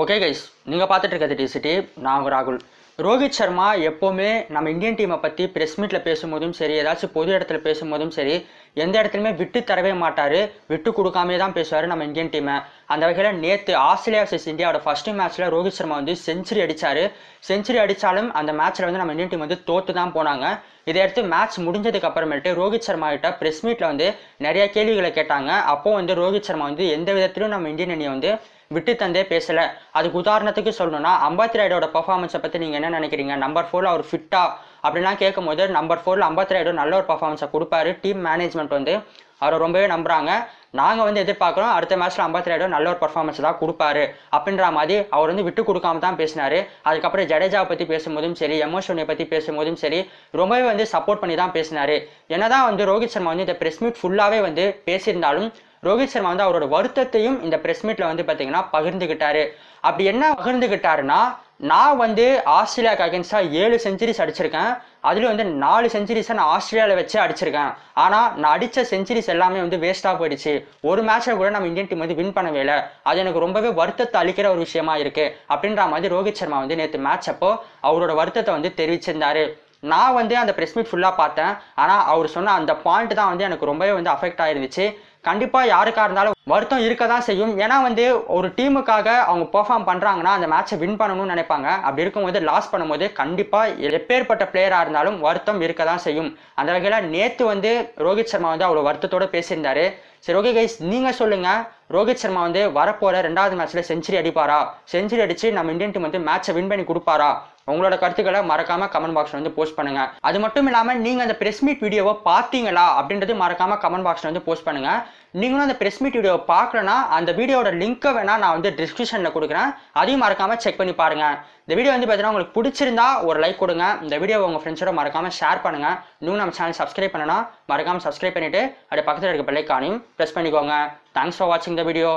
Okay guys, நீங்கள் பார்த்துட்டு இருக்கிறது டிசிடி. நான் ராகுல். ரோஹித் சர்மா எப்போவுமே நம்ம இந்தியன் டீமை பற்றி ப்ரெஸ் மீட்டில் பேசும்போதும் சரி, ஏதாச்சும் பொது இடத்துல பேசும்போதும் சரி, எந்த இடத்துலையுமே விட்டு தரவே மாட்டார், விட்டு கொடுக்காமே தான் பேசுவார் நம்ம இந்தியன் டீமை. அந்த வகையில் நேற்று ஆஸ்திரேலியா vs இந்தியாவோட ஃபர்ஸ்ட் மேட்ச்சில் ரோஹித் சர்மா வந்து செஞ்சுரி அடித்தார். செஞ்சுரி அடித்தாலும் அந்த மேட்ச்சில் வந்து நம்ம இந்தியன் டீம் வந்து தோற்று தான் போனாங்க. இதையடுத்து மேட்ச் முடிஞ்சதுக்கு அப்புறமேட்டு ரோஹித் சர்மா கிட்ட ப்ரெஸ் மீட்டில் வந்து நிறைய கேள்விகளை கேட்டாங்க. அப்போது வந்து ரோஹித் சர்மா வந்து எந்த விதத்திலும் நம்ம இந்தியன் அணியை வந்து விட்டு தந்தே பேசலை. அதுக்கு உதாரணத்துக்கு சொல்லணும்னா அம்பத்தி ராயுடோட பர்ஃபார்மன்ஸை பற்றி நீங்கள் என்ன நினைக்கிறீங்க, நம்பர் 4 அவர் ஃபிட்டா அப்படின்லாம் கேட்கும்போது நம்பர் 4 அம்பத்தி ராயுடு நல்ல ஒரு பர்ஃபார்மன்ஸை கொடுப்பாரு. டீம் மேனேஜ்மெண்ட் வந்து அவரை ரொம்பவே நம்புறாங்க. நாங்கள் வந்து எதிர்பார்க்குறோம் அடுத்த மேட்ச்சில் அம்பத்தி ராயுடு நல்ல ஒரு பர்ஃபார்மன்ஸ் தான் கொடுப்பாரு அப்படின்ற மாதிரி அவர் வந்து விட்டு கொடுக்காம தான் பேசினார். அதுக்கப்புறம் ஜடேஜாவை பற்றி பேசும்போதும் சரி, எம்எஸ் தோனியை பற்றி பேசும்போதும் சரி, ரொம்பவே வந்து சப்போர்ட் பண்ணி தான் பேசினார். என்னதான் வந்து ரோஹித் சர்மா வந்து இந்த ப்ரெஸ் மீட் ஃபுல்லாகவே வந்து பேசியிருந்தாலும் ரோஹித் சர்மா வந்து அவரோட வருத்தத்தையும் இந்த ப்ரெஸ் மீட்டில் வந்து பார்த்தீங்கன்னா பகிர்ந்துக்கிட்டாரு. அப்படி என்ன பகிர்ந்துக்கிட்டாருன்னா, நான் வந்து ஆஸ்திரேலியாவுக்கு அகேன்ஸ்டாக 7 செஞ்சுரிஸ் அடிச்சிருக்கேன். அதுலேயும் வந்து 4 செஞ்சுரிஸை நான் ஆஸ்திரேலியாவில் வச்சு அடிச்சிருக்கேன். ஆனால் நான் அடித்த செஞ்சுரிஸ் எல்லாமே வந்து வேஸ்ட்டாக போயிடுச்சு. ஒரு மேட்ச்சில் கூட நம்ம இந்தியன் டீம் வந்து வின் பண்ணவே இல்லை. அது எனக்கு ரொம்பவே வருத்தத்தை அளிக்கிற ஒரு விஷயமா இருக்குது அப்படின்ற மாதிரி ரோஹித் சர்மா வந்து நேற்று மேட்ச் அப்போ அவரோட வருத்தத்தை வந்து தெரிவிச்சிருந்தாரு. நான் வந்து அந்த ப்ரெஸ் மீட் ஃபுல்லாக பார்த்தேன். ஆனால் அவர் சொன்ன அந்த பாயிண்ட் தான் வந்து எனக்கு ரொம்பவே வந்து அஃபெக்ட் ஆயிருந்துச்சு. கண்டிப்பாக யாருக்காக இருந்தாலும் வருத்தம் இருக்க தான் செய்யும். ஏன்னா வந்து ஒரு டீமுக்காக அவங்க பெர்ஃபார்ம் பண்ணுறாங்கன்னா அந்த மேட்சை வின் பண்ணணும்னு நினைப்பாங்க. அப்படி இருக்கும்போது லாஸ் பண்ணும்போது கண்டிப்பாக எப்பேற்பட்ட பிளேயராக இருந்தாலும் வருத்தம் இருக்க தான் செய்யும். அந்த வகையில் நேற்று வந்து ரோஹித் சர்மா வந்து அவ்வளோ வருத்தத்தோடு பேசியிருந்தாரு. சரி, ஓகே கைஸ், நீங்கள் சொல்லுங்கள், ரோஹித் சர்மா வந்து வரப்போகிற 2வது மேட்ச்சில் செஞ்சுரி அடிப்பாரா? செஞ்சுரி அடித்து நம்ம இந்தியன் டீம் வந்து மேட்சை வின் பண்ணி கொடுப்பாரா? உங்களோட கருத்துக்களை மறக்காம கமெண்ட் பாக்ஸ்ல வந்து போஸ்ட் பண்ணுங்க. அது மட்டும் இல்லாமல் நீங்கள் அந்த ப்ரெஸ் மீட் வீடியோவை பார்த்தீங்களா அப்படின்றது மறக்காம கமெண்ட் பாக்ஸ்ல வந்து போஸ்ட் பண்ணுங்க. நீங்களும் அந்த ப்ரெஸ் மீட் வீடியோவை பார்க்கலன்னா அந்த வீடியோட லிங்கை வேணா நான் வந்து டிஸ்கிரிப்ஷனில் கொடுக்குறேன், அதையும் மறக்காம செக் பண்ணி பாருங்க. இந்த வீடியோ வந்து பார்த்தீங்கன்னா உங்களுக்கு பிடிச்சிருந்தா ஒரு லைக் கொடுங்க. இந்த வீடியோவை உங்கள் ஃப்ரெண்ட்ஸோட மறக்காம ஷேர் பண்ணுங்க. இன்னும் நம்ம சேனல் சப்ஸ்கிரைப் பண்ணனா மறக்காம சப்ஸ்கிரைப் பண்ணிட்டு அப்படியே பக்கத்தில் இருக்க பெல் ஐகானையும் ப்ரெஸ் பண்ணிக்கோங்க. தேங்க்ஸ் ஃபார் வாட்சிங் த வீடியோ.